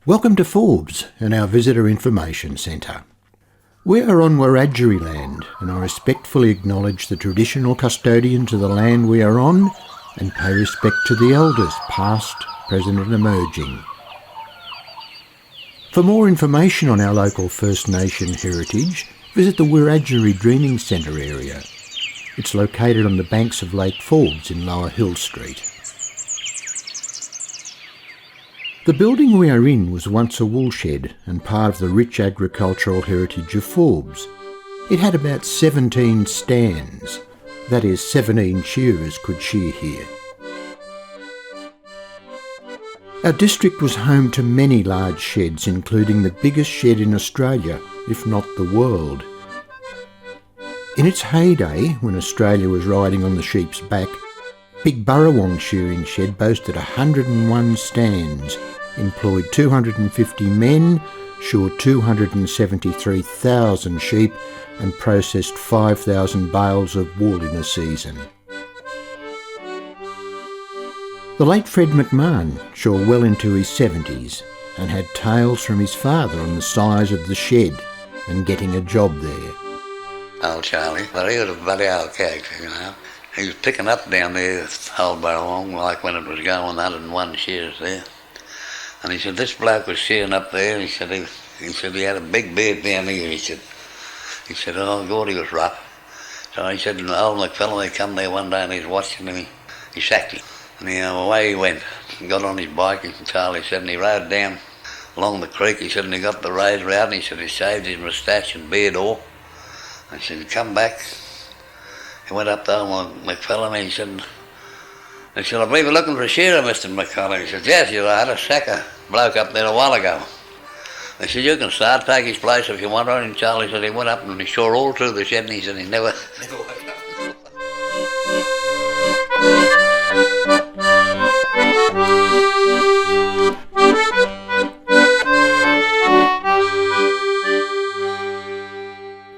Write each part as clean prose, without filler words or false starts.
Welcome to Forbes and our Visitor Information Centre. We are on Wiradjuri land and I respectfully acknowledge the traditional custodians of the land we are on and pay respect to the elders, past, present and emerging. For more information on our local First Nation heritage, visit the Wiradjuri Dreaming Centre area. It's located on the banks of Lake Forbes in Lower Hill Street. The building we are in was once a woolshed and part of the rich agricultural heritage of Forbes. It had about 17 stands, that is 17 shearers could shear here. Our district was home to many large sheds, including the biggest shed in Australia, if not the world. In its heyday, when Australia was riding on the sheep's back, Big Burrawong shearing shed boasted 101 stands, employed 250 men, shored 273,000 sheep and processed 5,000 bales of wool in a season. The late Fred McMahon shore well into his 70s and had tales from his father on the size of the shed and getting a job there. Old Charlie, but he was a bloody old character, you know. He was picking up down there, old Burrawong, like when it was going 101 shears there. And he said, this bloke was shearing up there, and he said he had a big beard down here, he said, oh God, he was rough. So he said, old McFella, he come there one day and he's watching him, he sacked him. And away he went, and got on his bike, and Charlie said, and he rode down along the creek, he said, and he got the razor out, and he said he shaved his moustache and beard off. And he said, come back. He went up to old McFella, and he said, I believe you're looking for a shearer, Mr. McCullough. He said, yes, I had a sacker bloke up there a while ago. They said, you can start, take his place if you want to. And Charlie said he went up and he shore all through the shed and he said he never woke up.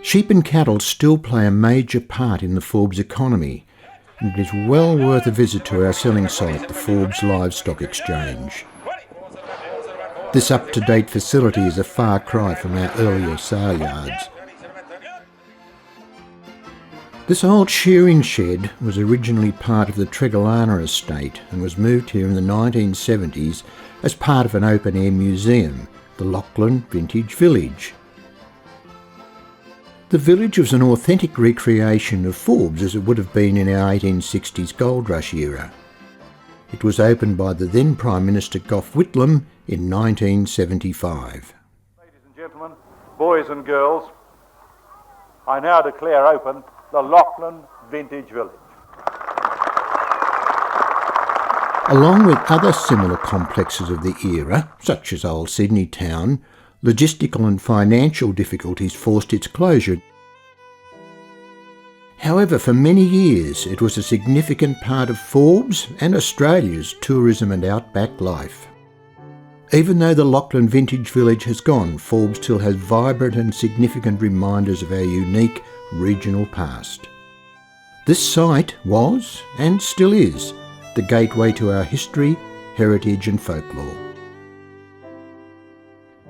Sheep and cattle still play a major part in the Forbes economy, and it is well worth a visit to our selling site, the Forbes Livestock Exchange. This up-to-date facility is a far cry from our earlier sale yards. This old shearing shed was originally part of the Tregolana estate and was moved here in the 1970s as part of an open-air museum, the Lachlan Vintage Village. The village was an authentic recreation of Forbes as it would have been in our 1860s gold rush era. It was opened by the then Prime Minister Gough Whitlam in 1975. Ladies and gentlemen, boys and girls, I now declare open the Lachlan Vintage Village. Along with other similar complexes of the era, such as Old Sydney Town, logistical and financial difficulties forced its closure. However, for many years it was a significant part of Forbes and Australia's tourism and outback life. Even though the Lachlan Vintage Village has gone, Forbes still has vibrant and significant reminders of our unique regional past. This site was, and still is, the gateway to our history, heritage and folklore.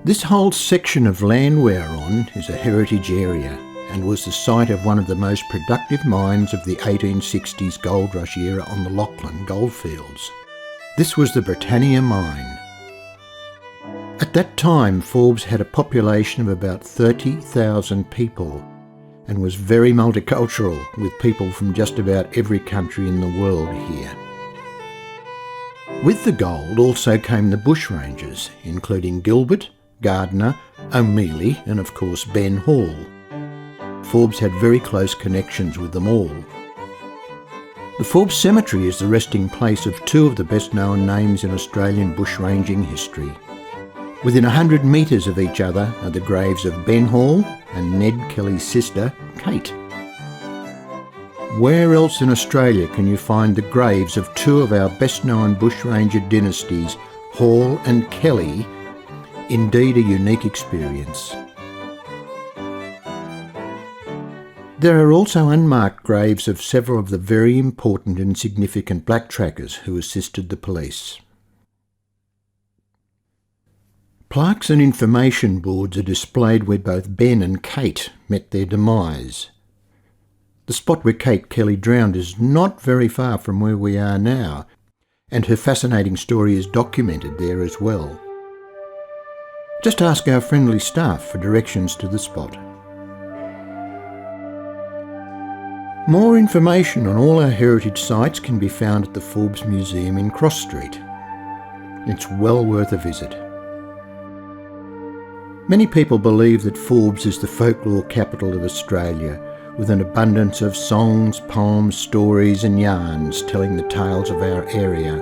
This whole section of land we're on is a heritage area and was the site of one of the most productive mines of the 1860s gold rush era on the Lachlan goldfields. This was the Britannia mine. At that time, Forbes had a population of about 30,000 people and was very multicultural, with people from just about every country in the world here. With the gold also came the bushrangers, including Gilbert, Gardner, O'Mealy and of course Ben Hall. Forbes had very close connections with them all. The Forbes Cemetery is the resting place of two of the best known names in Australian bushranging history. Within 100 metres of each other are the graves of Ben Hall and Ned Kelly's sister, Kate. Where else in Australia can you find the graves of two of our best known bushranger dynasties, Hall and Kelly? Indeed a unique experience. There are also unmarked graves of several of the very important and significant black trackers who assisted the police. Plaques and information boards are displayed where both Ben and Kate met their demise. The spot where Kate Kelly drowned is not very far from where we are now, and her fascinating story is documented there as well. Just ask our friendly staff for directions to the spot. More information on all our heritage sites can be found at the Forbes Museum in Cross Street. It's well worth a visit. Many people believe that Forbes is the folklore capital of Australia, with an abundance of songs, poems, stories and yarns telling the tales of our area.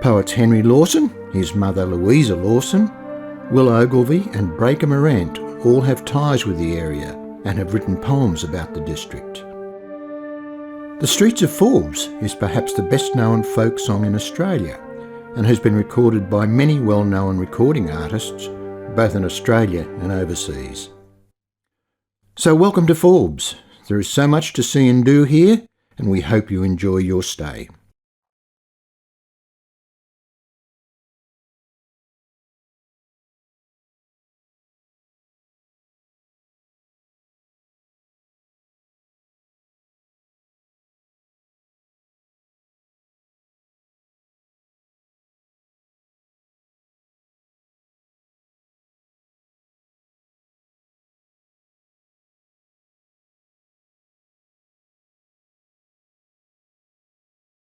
Poets Henry Lawson, his mother Louisa Lawson, Will Ogilvie and Breaker Morant all have ties with the area and have written poems about the district. The Streets of Forbes is perhaps the best known folk song in Australia and has been recorded by many well-known recording artists, both in Australia and overseas. So welcome to Forbes. There is so much to see and do here, and we hope you enjoy your stay.